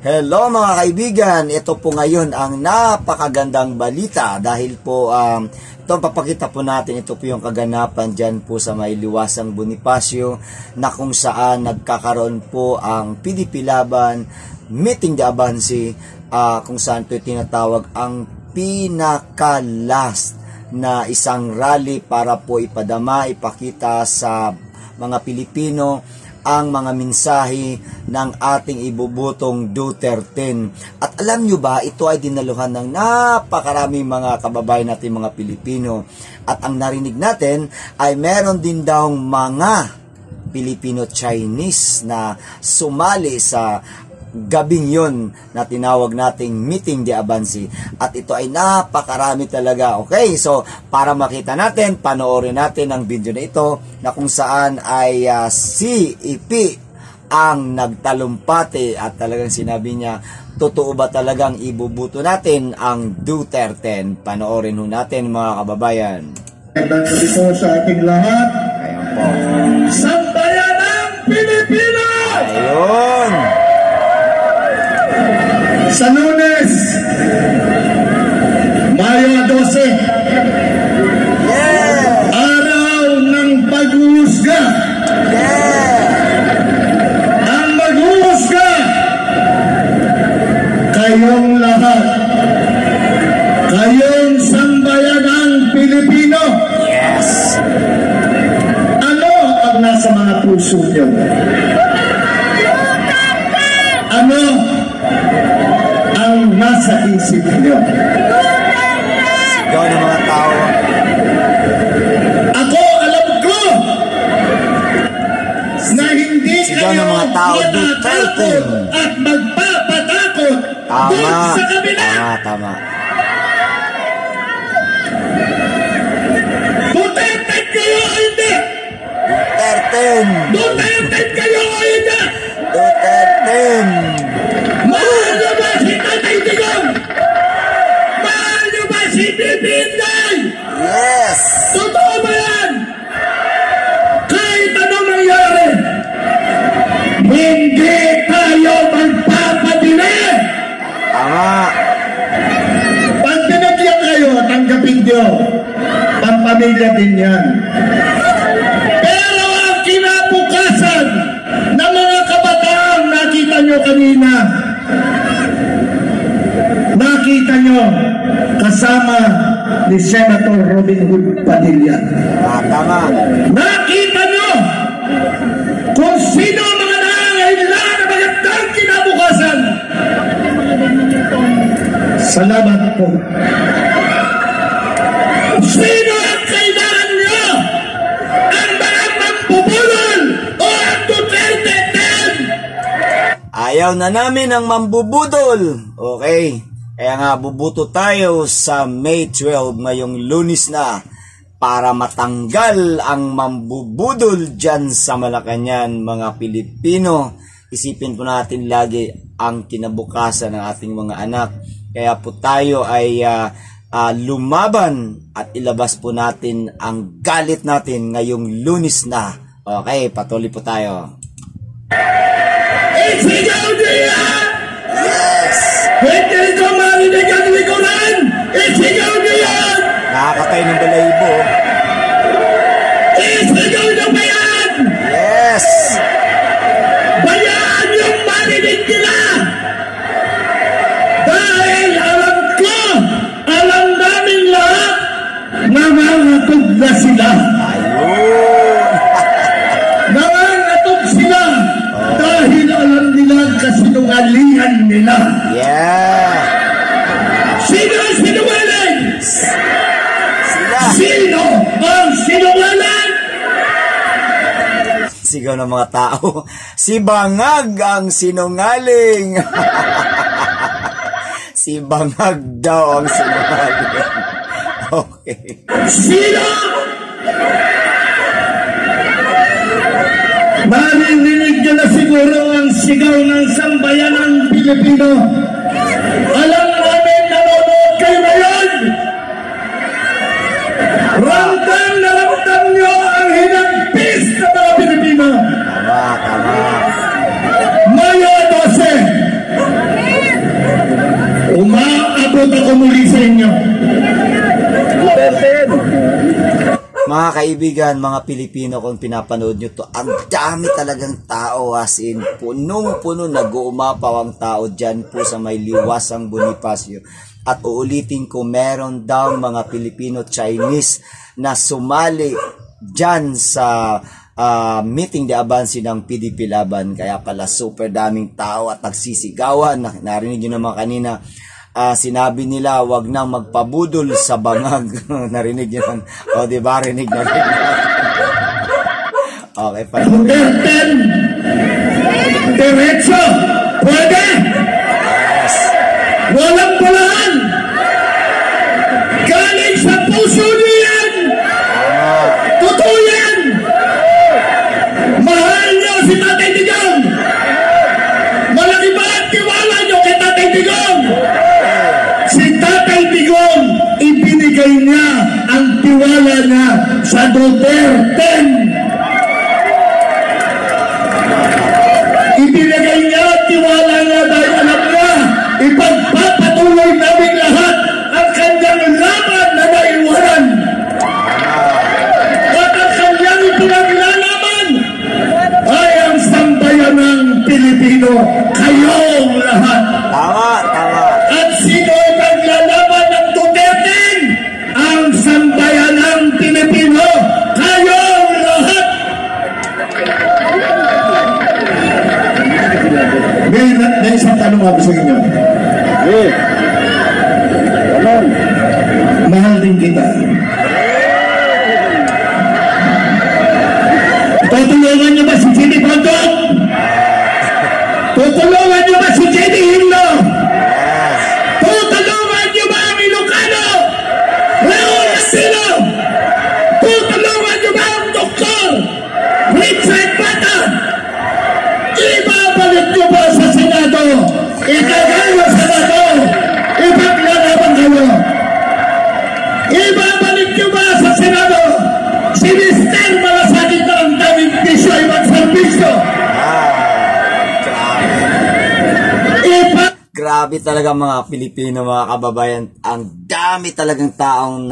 Hello mga kaibigan, ito po ngayon ang napakagandang balita dahil po ito papakita po natin, ito po yung kaganapan dyan po sa may Liwasang Bonifacio na kung saan nagkakaroon po ang PDP Laban Meeting de Abansi, kung saan po tinatawag ang pinaka-last na isang rally para po ipadama, ipakita sa mga Pilipino ang mga mensahe ng ating ibubutong Duterte. At alam nyo ba, ito ay dinaluhan ng napakaraming mga kababayan natin mga Pilipino. At ang narinig natin ay meron din daw mga Filipino-Chinese na sumali sa gabing yon na tinawag nating Meeting de Abansi. At ito ay napakarami talaga. Okay, so para makita natin, panoorin natin ang video na ito na kung saan ay si Ipi ang nagtalumpati at talagang sinabi niya, totoo ba talagang ibubuto natin ang Duterte? Panoorin ho natin mga kababayan. Ito sa ating lahat. Ayan po. Sambayan ng Pilipinas! Ayun! Sa Lunes, Mayo 12, Yeah! araw ng pag-uusga. Yeah! Ang mag-uusga, kayong lahat, kayong sambayanang Pilipino. Yes! Ano ang nasa mga puso nyo? Ano ang nasa isip nyo? Sigaw ng mga tao. Ako, alam ko na hindi Sigaw kayo ng mga tao, Duterte. matatakot at magpapatakot doon Tama. sa kabila. Tama. Duterte kayo o hindi? Duterte! Duterte kayo o hindi? Duterte! Mahal nyo ba si Tatay Digong? Mahal nyo ba si Bibinday? Yes! Totoo ba yan? Kahit anong nangyari, hindi tayo magpapadili. Tama! Pag pinagyan kayo, tanggapin nyo. Pampamilya din yan. Pero ang kinabukasan ng mga kabataan, nakita nyo kanina, nakita nyo kasama ni Senator Robin Hood Padilla. Tama! Nakita nyo kung sino ang mga nangangailangan na magandang kinabukasan. Salamat po. Sino ang kailangan nyo? Ang mga magbubulol o ang Duterte 10? Ayaw na namin ang mambubudol. Okay. Kaya nga bubuto tayo sa May 12 ngayong Lunes na para matanggal ang mambubudol dyan sa Malacanang mga Pilipino. Isipin po natin lagi ang kinabukasan ng ating mga anak. Kaya po tayo ay lumaban at ilabas po natin ang galit natin ngayong Lunes na. Okay, patuloy po tayo. Isigaw niya! Yes! Hindi ko marinig ang likuran! Isigaw niya! Nakakatay ng balahibo. Isigaw niyo ba yan? Yes! Bayaan yung marinig nila! Dahil alam ko, alam namin lahat, nangangatog na sila. Ayun! Nangangatog sila dahil alam nila ang kasinungalingan nila. Yeah! Sino ang sinungaling? Sila! Sino ang sinungaling? Sigaw ng mga tao. Si Bangag ang sinungaling. Si Bangag daw ang sinungaling. Okay. Sino? Maririnig niyo na siguro ang sigaw ng sambayanang Pilipino. Alam namin nanonood kayo ngayon. Ramdam na ramdam niyo ang hinagpis ng mga Pilipino. Tama. Mayo 12, mga kaibigan, mga Pilipino, kung pinapanood nyo to, ang dami talagang tao, as in, punong-puno, nag-uumapaw ang tao dyan po sa may Liwasang Bonifacio. At uulitin ko, meron daw mga Pilipino-Chinese na sumali dyan sa meeting de Abansi ng PDP Laban. Kaya pala super daming tao at nagsisigawan. Narinig nyo naman kanina, sinabi nila wag nang magpabudol sa bangag. Narinig nyo naman. O diba, rinig na. Okay pa. Diretso! Pwede! Yes. Walang balaan! Galing sa puso niyo yan! Totoo yan! Mahal niyo si Tatay Digong! Malaki ba ang tiwala niyo kay Tatay Digong? Si Tatay Digong, ibinigay niya ang tiwala niya sa Duterte. Ibinigay niya ang tiwala niya dahil alam niya, ipagpapatuloy namin lahat ang kanyang laban na naiwanan. At ang kanyang ipinaglalaban ay ang sambayan ng Pilipino, kayong lahat. Tama, tama. At sino naglalaban ng Duterte? Ang sambayan ng Pilipino, kayong lahat. May isang tanong ako sa inyo. Mahal din kita. Tutulungan niyo ba si Jenny Pagdok? Tutulungan niyo ba si Jenny Himno? Tutulungan niyo ba ang Ilocano? Raul Nasilo? Tutulungan niyo ba ang Dr. Richard Bata? Ibabalik niyo ba sa Senado? Ikagawa sa Senado? Ipaglalaban kayo? Ibabalik niyo ba sa Senado? Si Mr. Malasakit na ang daming bisyo ay magserbisyo? Grabe talaga mga Pilipino, mga kababayan. Ang dami talagang taong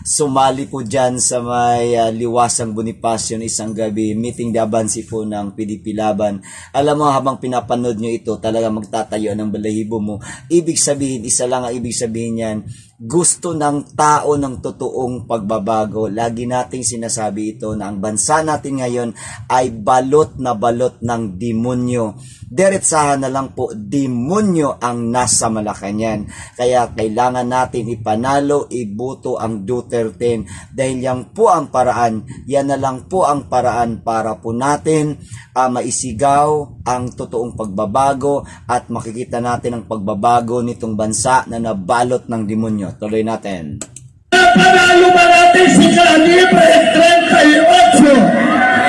sumali po dyan sa may Liwasang Bonifacio isang gabi. Meeting de Abansi po ng PDP Laban. Alam mo, habang pinapanood nyo ito, talaga magtatayo ng balahibo mo. Ibig sabihin, isa lang ang ibig sabihin yan, gusto ng tao ng totoong pagbabago. Lagi nating sinasabi ito na ang bansa natin ngayon ay balot na balot ng demonyo. Diretsahan na lang po, demonyo ang nasa Malacanang. Kaya kailangan natin ipanalo, ibuto ang Duterte. Dahil yan po ang paraan, yan na lang po ang paraan para po natin maisigaw ang totoong pagbabago at makikita natin ang pagbabago nitong bansa na nabalot ng demonyo. Tuloy natin. Panalo ba natin si Calibre 38?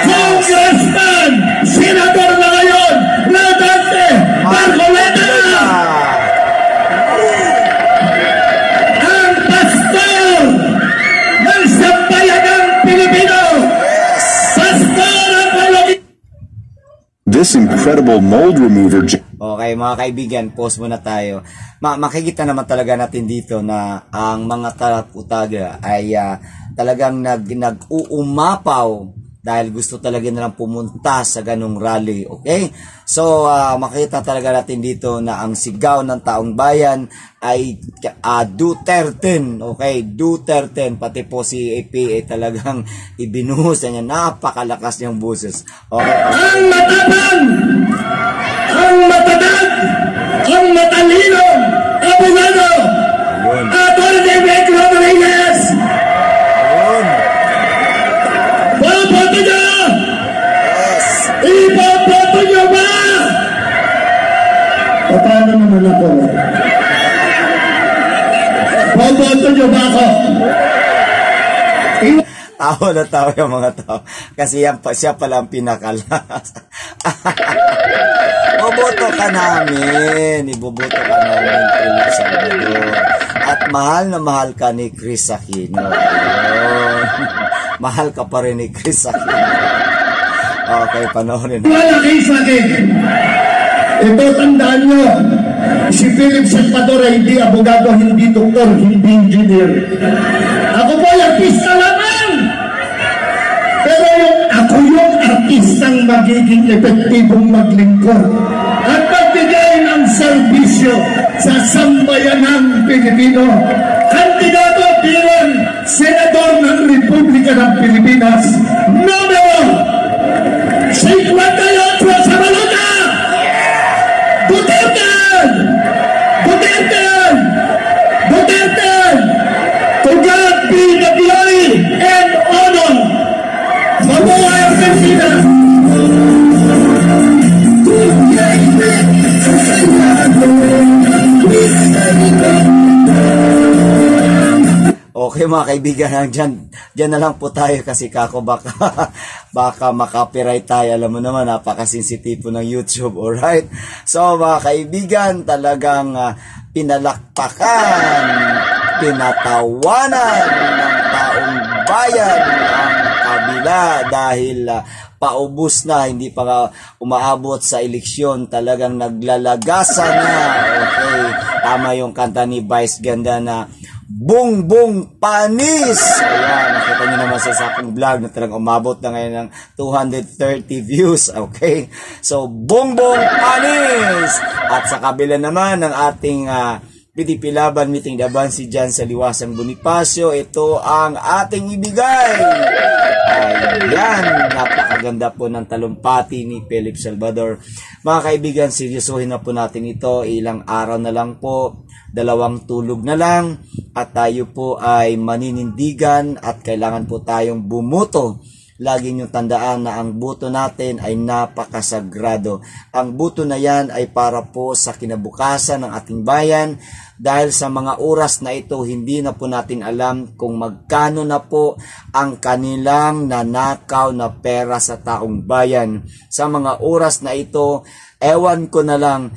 Congressman, senador na ngayon, Rodante Marcoleta! Ang pastor ng sambayan ng Pilipino! Pastor ang Palagi! This incredible mold remover. Okay mga kaibigan, pause muna tayo. Makikita naman talaga natin dito na ang mga talaputaga ay talagang nag-uumapaw dahil gusto talaga nilang pumunta sa ganung rally. Okay? So, makikita talaga natin dito na ang sigaw ng taong bayan ay Duterte. Okay? Duterte. Pati po si AP ay talagang ibinuhusan niya. Napakalakas niyang boses. Okay? Ang matapang! Ang matatag! Ang matalino! Abogado! Atty. Vic Rodriguez! Boboto nyo! Iboboto nyo ba? Paano naman ako? Boboto nyo ba ako? Tawa na tawa yung mga tao. Kasi siya pala ang pinakalas. Boboto ka namin. Iboboto ka namin, Felix Salvador. At mahal na mahal ka ni Chris Aquino. Mahal ka pa rin ni Chris Aquino. Okay, panoorin. Wala kayo sa akin. Ito, tandaan nyo. Si Philip Salvador ay hindi abogado, hindi doktor, hindi engineer. Ako po ay artista lamang. ako yung artistang magiging epektibong maglingkod at magbigay ng serbisyo sa sambayanang Pilipino. Kandidato bilang Senador ng Republika ng Pilipinas, numero 58 sa balota, Duterte! Duterte! Duterte! To God be the glory and honor. Mabuhay ang Pilipinas! Okay mga kaibigan, dyan na lang po tayo kasi kako baka makapiright tayo. Alam mo naman, napakasensitibo ng YouTube, alright? So mga kaibigan, talagang pinalakpakan, pinatawanan ng taong bayan ang kabila dahil paubos na, hindi pa umaabot sa eleksyon, talagang naglalagasan na. Okay, tama yung kanta ni Vice Ganda na Bongbong Panis. Ayan, nakita nyo naman sa aking vlog na talagang umabot na ngayon ng 230 views. Okay, so Bongbong Panis. At sa kabila naman ng ating PDP Laban Meeting Laban si Jan sa Liwasang Bonifacio, ito ang ating ibigay. Ayan, napakaganda po ng talumpati ni Philip Salvador. Mga kaibigan, seryosohin na po natin ito. Ilang araw na lang po, 2 tulog na lang, at tayo po ay maninindigan at kailangan po tayong bumuto. Lagi niyong tandaan na ang boto natin ay napakasagrado. Ang boto na yan ay para po sa kinabukasan ng ating bayan. Dahil sa mga oras na ito, hindi na po natin alam kung magkano na po ang kanilang nanakaw na pera sa taong bayan. Sa mga oras na ito, ewan ko na lang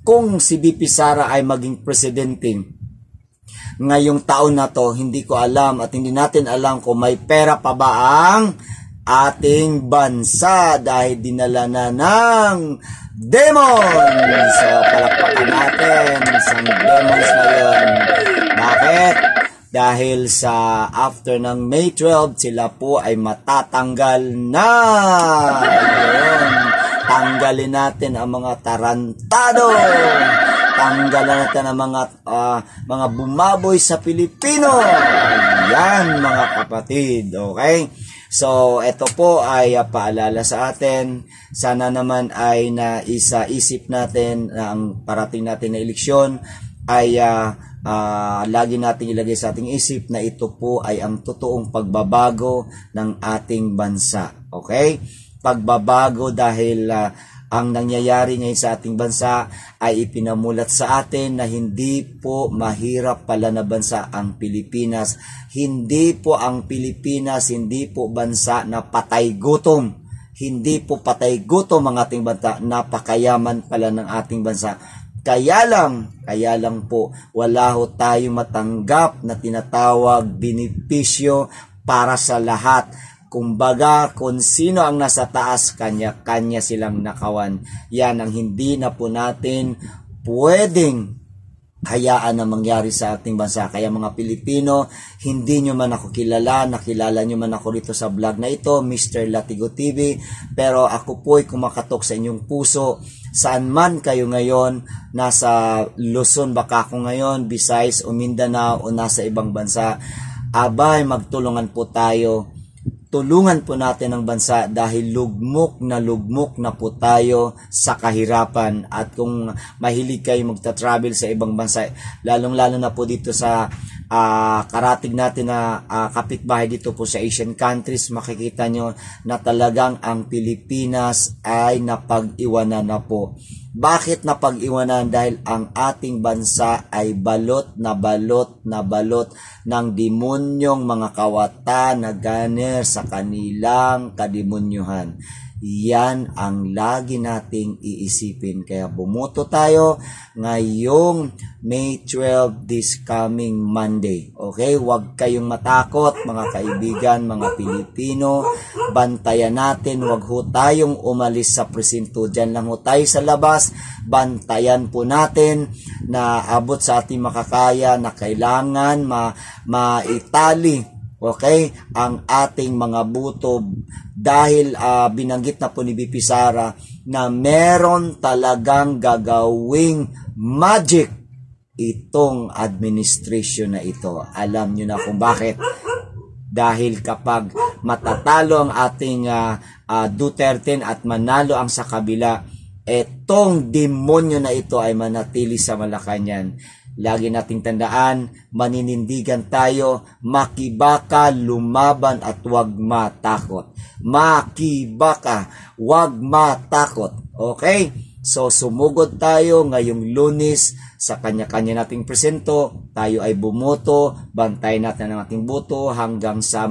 kung si BP Sara ay maging presidente ngayong taon na to. Hindi ko alam at hindi natin alam kung may pera pa ba ang ating bansa dahil dinala na ng demon. So palakpakan natin isang demons ngayon. Bakit? Dahil sa after ng May 12 sila po ay matatanggal na. Ayun. Tanggalin natin ang mga tarantado. Tanggalan natin ang mga bumaboy sa Pilipino. Ayan mga kapatid. Okay? So, ito po ay paalala sa atin. Sana naman ay naisa-isip natin na ang parating natin na eleksyon ay lagi nating ilagay sa ating isip na ito po ay ang totoong pagbabago ng ating bansa. Okay? Pagbabago dahil ang nangyayari ngayon sa ating bansa ay ipinamulat sa atin na hindi po mahirap pala na bansa ang Pilipinas. Hindi po ang Pilipinas, hindi po bansa na patay gutom. Hindi po patay gutom ang ating bansa, napakayaman pala ng ating bansa. Kaya lang po, wala ho tayong matanggap na tinatawag benepisyo para sa lahat. Kumbaga, kung sino ang nasa taas, kanya-kanya silang nakawan. Yan ang hindi na po natin pwedeng hayaan na mangyari sa ating bansa. Kaya mga Pilipino, hindi nyo man ako kilala, nakilala nyo man ako dito sa vlog na ito, Mr. Latigo TV, pero ako po ay kumakatok sa inyong puso. Saan man kayo ngayon, nasa Luzon baka ako ngayon, Visayas o Mindanao o nasa ibang bansa, abay magtulungan po tayo. Tulungan po natin ang bansa dahil lugmok na po tayo sa kahirapan. At kung mahilig kayo magta-travel sa ibang bansa, lalong-lalo na po dito sa karatig natin na kapitbahay dito po sa Asian countries, makikita nyo na talagang ang Pilipinas ay napag-iwanan na po. Bakit napag-iwanan? Dahil ang ating bansa ay balot na balot ng demonyong mga kawatan na ganer sa kanilang kademonyuhan. Yan ang lagi nating iisipin. Kaya bumoto tayo ngayong May 12 this coming Monday. Okay? Huwag kayong matakot mga kaibigan, mga Pilipino. Bantayan natin. Huwag ho tayong umalis sa presinto. Diyan lang ho tayo sa labas. Bantayan po natin na abot sa ating makakaya na kailangan maitali. Okay? Ang ating mga dahil binanggit na po ni BP Sara na meron talagang gagawing magic itong administration na ito. Alam nyo na kung bakit. Dahil kapag matatalo ang ating Duterte at manalo ang sa kabila, etong demonyo na ito ay manatili sa Malacanang. Lagi nating tandaan, maninindigan tayo, makibaka, lumaban at huwag matakot. Makibaka, huwag matakot. Okay? So, sumugod tayo ngayong Lunes sa kanya-kanya nating presento. Tayo ay bumoto, bantayan natin ang ating boto hanggang sa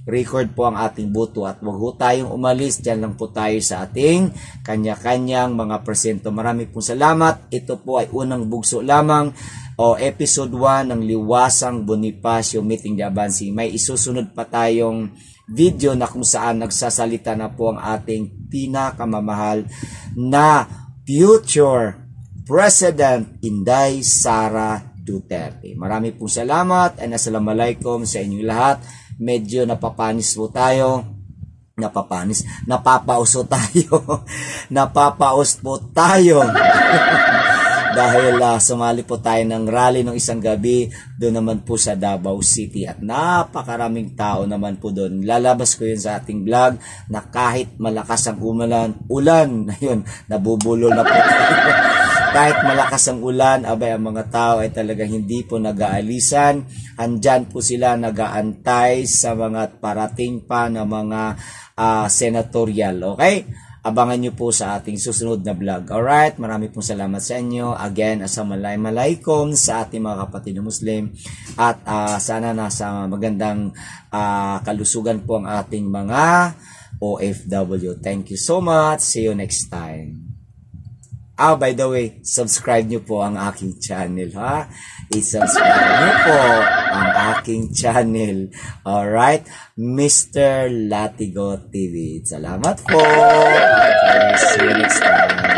record po ang ating boto. At huwag po tayong umalis, dyan lang po tayo sa ating kanya-kanyang mga presento. Maraming pong salamat. Ito po ay unang bugso lamang o episode 1 ng Liwasang Bonifacio Meeting de Abansi. May isusunod pa tayong video na kung saan nagsasalita na po ang ating pinakamamahal na future President Inday Sara Duterte. Marami pong salamat and assalamualaikum sa inyong lahat. Medyo napapanis po tayo. Napapauso tayo. Napapaus po tayo. Dahil sumali po tayo ng rally ng isang gabi doon naman po sa Davao City at napakaraming tao naman po doon. Lalabas ko yun sa ating vlog na kahit malakas ang ulan, ayun, nabubulol na po kahit malakas ang ulan, abay ang mga tao ay talagang hindi po nag-aalisan. Andyan po sila nag-aantay sa mga parating pa na mga senatorial. Okay? Abangan nyo po sa ating susunod na vlog. Alright, marami pong salamat sa inyo. Again, assalamualaikum sa ating mga kapatid na Muslim. At sana nasa magandang kalusugan po ang ating mga OFW. Thank you so much. See you next time. By the way, subscribe nyo po ang aking channel, ha? I-subscribe nyo po ang aking channel. Alright? Mr. Latigo TV. Salamat po. Okay, see you next time.